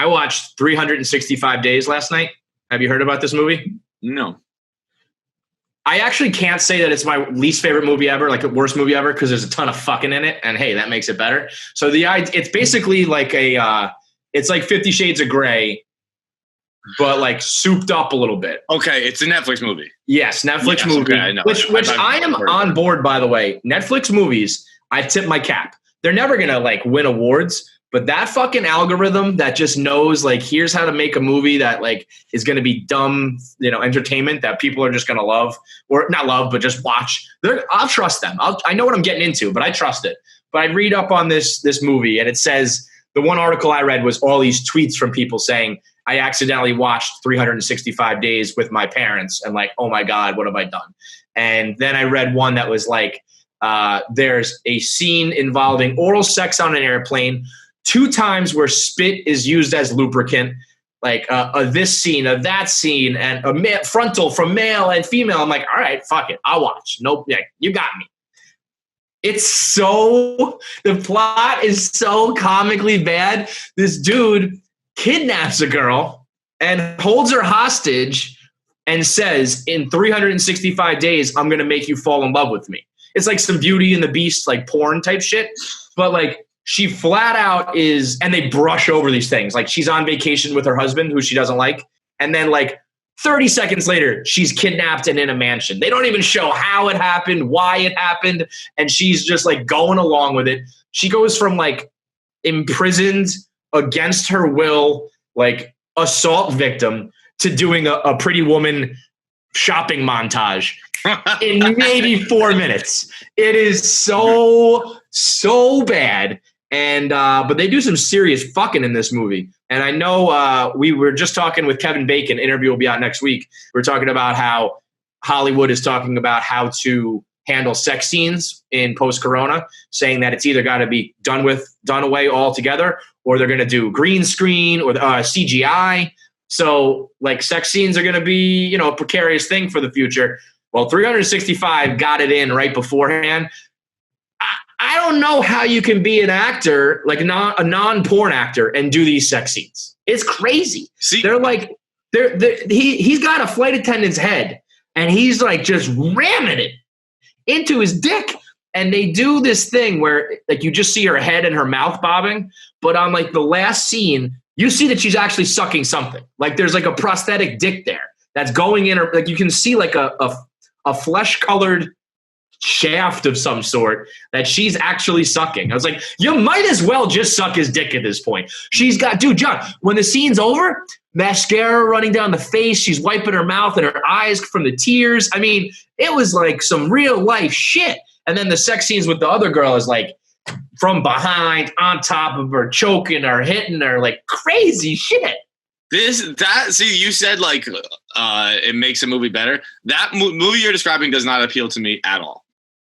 I watched 365 Days last night. Have you heard about this movie? No. I actually can't say that it's my least favorite movie ever, like the worst movie ever, because there's a ton of fucking in it, and hey, that makes it better. So it's basically like it's like 50 Shades of Grey, but like souped up a little bit. Okay, it's a Netflix movie. Yes, Netflix movie. Okay, I know. Which I am on board, by the way. Netflix movies, I tip my cap. They're never gonna like win awards, but that fucking algorithm that just knows like here's how to make a movie that like is gonna be dumb, entertainment that people are just gonna love or not love, but just watch. I'll trust them. I know what I'm getting into, but I trust it. But I read up on this movie, and it says the one article I read was all these tweets from people saying, I accidentally watched 365 Days with my parents and like, oh my God, what have I done? And then I read one that was like, there's a scene involving oral sex on an airplane, 2 times where spit is used as lubricant, like this scene, that scene, and frontal from male and female. I'm like, all right, fuck it. I'll watch. Nope. Yeah, you got me. The plot is so comically bad. This dude kidnaps a girl and holds her hostage and says, in 365 days, I'm going to make you fall in love with me. It's like some Beauty and the Beast, like porn type shit. But like she flat out is, and they brush over these things. Like she's on vacation with her husband, who she doesn't like. And then like 30 seconds later, she's kidnapped and in a mansion. They don't even show how it happened, why it happened. And she's just like going along with it. She goes from like imprisoned against her will, like assault victim, to doing a Pretty Woman shopping montage in maybe 4 minutes. It is so bad. And but they do some serious fucking in this movie. And I know we were just talking with Kevin Bacon. Interview will be out next week. We're talking about how Hollywood is talking about how to handle sex scenes in post-corona, saying that it's either got to be done away altogether, or they're going to do green screen or CGI. So like sex scenes are going to be, a precarious thing for the future. Well, 365 got it in right beforehand. I don't know how you can be an actor, like a non-porn actor, and do these sex scenes. It's crazy. See, he's got a flight attendant's head, and he's like just ramming it into his dick. And they do this thing where like you just see her head and her mouth bobbing, but on like the last scene, you see that she's actually sucking something. Like there's like a prosthetic dick there that's going in her. Like you can see like a flesh-colored shaft of some sort that she's actually sucking. I was like, you might as well just suck his dick at this point. She's got, dude, John, when the scene's over, mascara running down the face, she's wiping her mouth and her eyes from the tears. I mean, it was like some real life shit. And then the sex scenes with the other girl is like from behind, on top of her, choking her, hitting her, like crazy shit. See, you said like it makes a movie better. That movie you're describing does not appeal to me at all.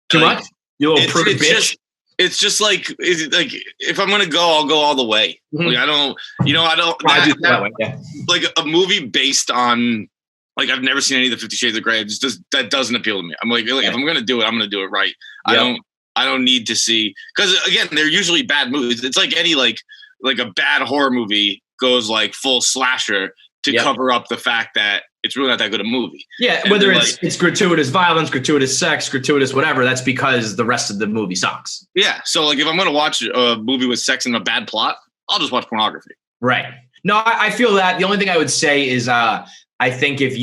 Too much? You little prude bitch. It's just like if I'm gonna go, I'll go all the way. Mm-hmm. Like I don't. Yeah. Like a movie based on like I've never seen any of the 50 Shades of Grey. That doesn't appeal to me. I'm like if I'm gonna do it, I'm gonna do it right. Yep. I don't need to see, because again, they're usually bad movies. It's like any like a bad horror movie goes like full slasher to cover up the fact that it's really not that good a movie. Yeah, and whether it's gratuitous violence, gratuitous sex, gratuitous whatever, that's because the rest of the movie sucks. Yeah, so like if I'm going to watch a movie with sex and a bad plot, I'll just watch pornography. Right. No, I feel that. The only thing I would say is I think it's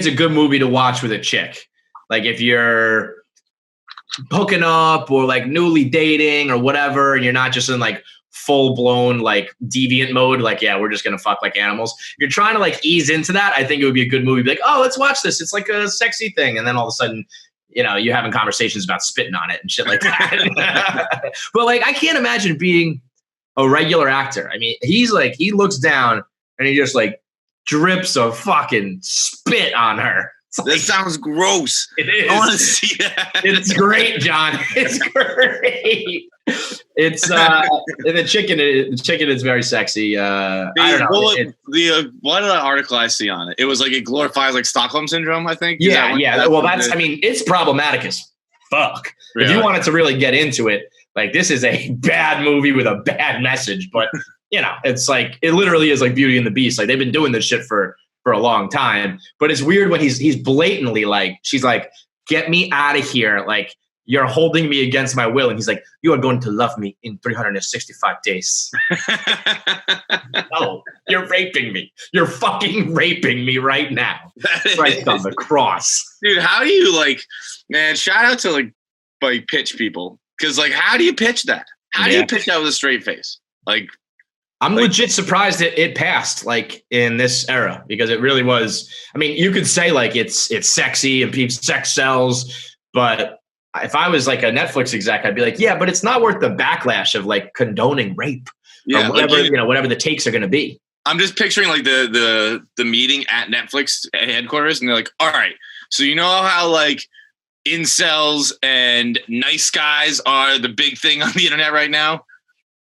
a good movie to watch with a chick. Like if you're hooking up or like newly dating or whatever, and you're not just in like full-blown like deviant mode, like we're just gonna fuck like animals. If you're trying to like ease into that, I think it would be a good movie. Be like, oh, let's watch this, it's like a sexy thing, and then all of a sudden you're having conversations about spitting on it and shit like that. But like I can't imagine being a regular actor. I mean, he looks down and he just like drips a fucking spit on her. That sounds gross. It is. I want to see that. It's great, John. It's great. It's the chicken is very sexy. I don't know. What article I see on it? It was like it glorifies like Stockholm syndrome, I think. Yeah. Well, it's problematic as fuck. Really? If you wanted to really get into it, like this is a bad movie with a bad message, but it's like, it literally is like Beauty and the Beast. Like they've been doing this shit for a long time, but it's weird when he's blatantly like, she's like, get me out of here. Like you're holding me against my will. And he's like, you are going to love me in 365 days. No, you're raping me. You're fucking raping me right now. Right on the cross. Dude, how do you man, shout out to pitch people. Cause how do you pitch that? How do you pitch that with a straight face? I'm legit surprised it passed in this era because it really was. I mean, you could say it's sexy and sex sells, but if I was a Netflix exec, I'd be like, yeah, but it's not worth the backlash of condoning rape or whatever, whatever the takes are going to be. I'm just picturing the meeting at Netflix headquarters, and they're like, all right, so you know how incels and nice guys are the big thing on the internet right now?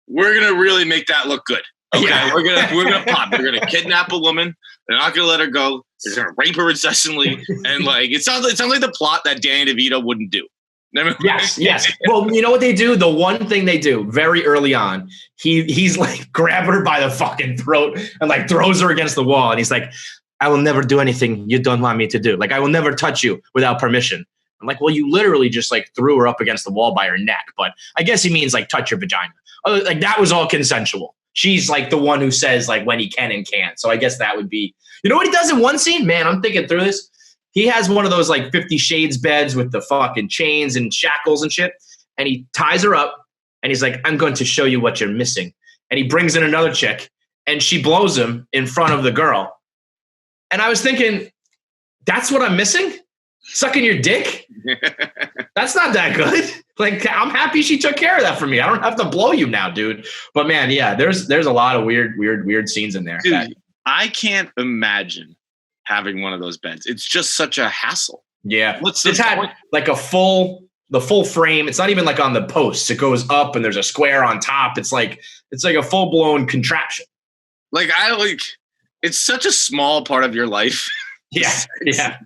We're gonna really make that look good. Okay, yeah. we're gonna pop. We're gonna kidnap a woman. They're not gonna let her go. They're gonna rape her incessantly, and it sounds like the plot that Danny DeVito wouldn't do. Yes. Well, you know what they do? The one thing they do very early on, he's grab her by the fucking throat and throws her against the wall, and he's like, "I will never do anything you don't want me to do. I will never touch you without permission." I'm like, well, you literally just threw her up against the wall by her neck, but I guess he means touch your vagina. That was all consensual. She's the one who says when he can and can't. So I guess that would be, you know what he does in one scene? Man, I'm thinking through this. He has one of those 50 Shades beds with the fucking chains and shackles and shit. And he ties her up and he's like, I'm going to show you what you're missing. And he brings in another chick and she blows him in front of the girl. And I was thinking, that's what I'm missing? Sucking your dick? That's not that good. I'm happy she took care of that for me. I don't have to blow you now, dude. But man, yeah, there's a lot of weird scenes in there. Dude, I can't imagine having one of those beds. It's just such a hassle. Yeah. It's had the full frame. It's not even on the posts. It goes up and there's a square on top. It's a full blown contraption. It's such a small part of your life. Yeah.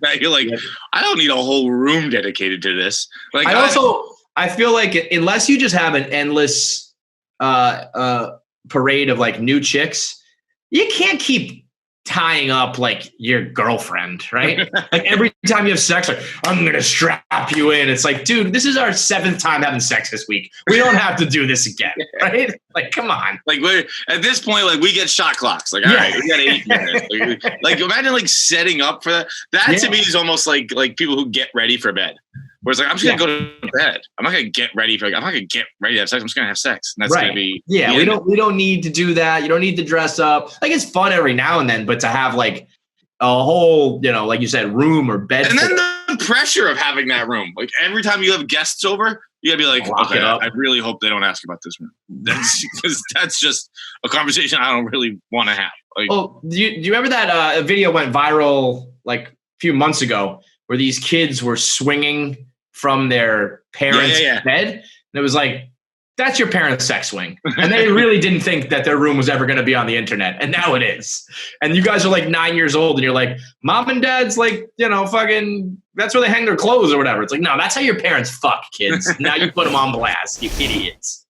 That you're I don't need a whole room dedicated to this. I feel unless you just have an endless parade of new chicks, you can't keep tying up your girlfriend, right? Every time you have sex, I'm gonna strap you in. It's dude, this is our 7th time having sex this week. We don't have to do this again, right? Come on. We're at this point, we get shot clocks. All right, we got 8 minutes. Imagine setting up for that. That to me is almost like people who get ready for bed. Whereas I'm just gonna go to bed. I'm not gonna get ready for. I'm not gonna get ready to have sex. I'm just gonna have sex, and that's gonna be. Yeah, we don't need to do that. You don't need to dress up. It's fun every now and then, but to have a whole, like you said, room or bed. And then the pressure of having that room. Every time you have guests over, you gotta be okay, I really hope they don't ask about this room. That's just a conversation I don't really want to have. Do you remember that a video went viral a few months ago where these kids were swinging from their parents' bed? And it was that's your parents' sex swing. And they really didn't think that their room was ever going to be on the internet. And now it is. And you guys are 9 years old and you're mom and dad's fucking, that's where they hang their clothes or whatever. It's no, that's how your parents fuck, kids. Now you put them on blast, you idiots.